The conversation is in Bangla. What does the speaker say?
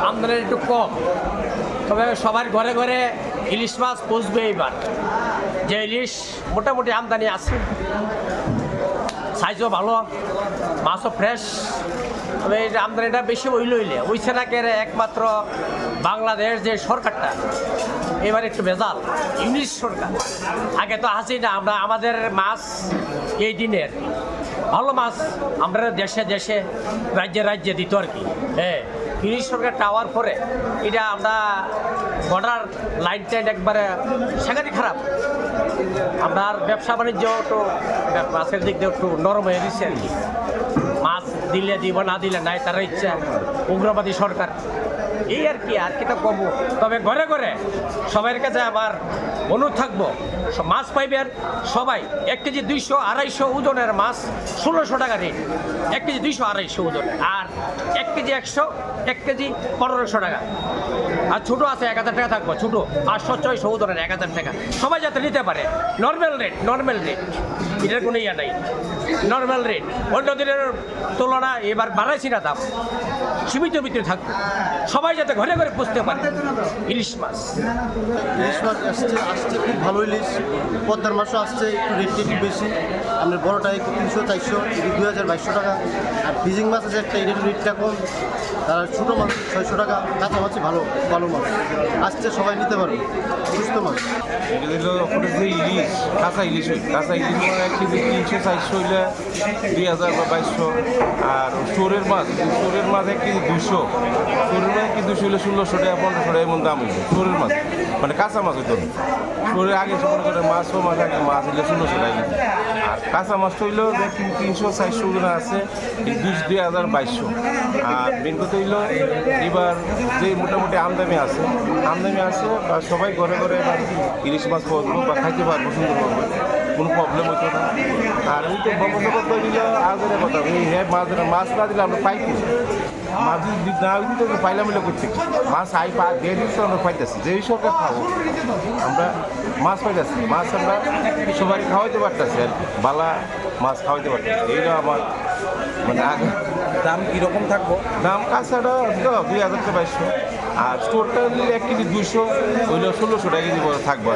আমদানি একটু কম, তবে সবার ঘরে ঘরে ইলিশ মাছ পচবে এইবার। যে ইলিশ মোটামুটি আমদানি আছে, সাইজও ভালো, মাছও ফ্রেশ। তবে এই যে আমদানিটা বেশি ওইছে না কে একমাত্র বাংলাদেশ যে সরকারটা এবার একটু ভেজাল, ইংলিশ সরকার। আগে তো হাসিনা, আমরা আমাদের মাছ এই দিনের ভালো মাছ আমরা দেশে দেশে রাজ্যে রাজ্যে দিত আর কি। হ্যাঁ, ইংলিশ সরকার টাওয়ার পরে এটা আমরা বর্ডার লাইন টাইন একবারে সেখানে খারাপ। আপনার ব্যবসা বাণিজ্য একটু মাছের দিক দিয়ে একটু নরম হয়ে দিচ্ছে আর কি। মাছ দিলে দিব, না দিলে নাই, তার ইচ্ছা, উগ্রবাদী সরকার। এই আর কি, আর কি তো কমবো। তবে ঘরে ঘরে সবার কাছে আমার অনুরোধ থাকবো, মাছ পাইবেন সবাই। 1 কেজি 200-250 ওজনের মাছ 1600 টাকা রেট, 1 কেজি 200-250 ওজনের। আর 1 কেজি 100, 1 কেজি 1500 টাকা। আর ছোটো আছে 1000 টাকা থাকবো, ছোটো 500-600 ওজনের 1000 টাকা। সবাই যাতে নিতে পারে, নর্মাল রেট, এটার কোনো ইয়া নাই, নর্মাল রেট। অন্য দিনের তুলনা এবার বাড়াইছি না দাম, সীমিত ভিতরে থাকবে, সবাই যাতে ঘরে ঘরে পুষতে পারে ইলিশ মাছ। আসছে খুব ভালো ইলিশ। পদ্মার মাছও আসছে, একটু রেটটা একটু বেশি। আপনার বড়টা একটু 300-400, 2200 টাকা। আর ফিজিং মাছ আছে একটা, এটার রেটটা কম। আর ছোটো মাছ 600 টাকা। কাঁচা মাছই ভালো ভালো মাছ আসছে, সবাই নিতে পারবে, সুস্থ মাছ। এটা দিল যে ইলিশ, কাঁচা ইলিশ কাঁচা ইলিশ 1 কেজি 300-400 হইলে 2000 বা 2200। আর শোরের মাছ 1 কেজি 200, শোরের মাছ 1 কেজি 200 হলে 1600 টাকা 1500 টাকা এমন দাম হইল শোরের মাছ, মানে কাঁচা মাছ হইতো। শোরের আগে মনে করে মাছ আগে মাছ হইলে 1600 টাকা। আর কাঁচা মাছ হইলো 300-400 ওজনে আছে 2000-2200। আর মেন কথা হইলো এবার যে মোটামুটি আমদানি আছে বা সবাই ঘরে ঘরে এবার ইলিশ মাছ পাবো বা খাইতে পারবো সুন্দরভাবে, কোনো প্রবলেম হতো না। আর আমি তো বঙ্গোপসাগর দিল আগের কথা, এই হ্যাঁ মাছ না দিলে আমরা পাইছি, মাছ যদি না দিতে পাইলাম মিলে করতে মাছ দিয়ে দিচ্ছে, আমরা পাইতেছি। যেই সরকার খাবো আমরা মাছ পাইতেছি, মাছ আমরা সবাই খাওয়াইতে পারতেছি আর কি, বালা মাছ খাওয়াইতে পারতেছি। এইটা আমার মানে আগে। দাম কীরকম থাকবো? দাম কাঁচাটা 2000-2200, আর স্টোরটা নিলে 1 কেজি 200 হইলেও 1600 টাকা কেজি থাকবো।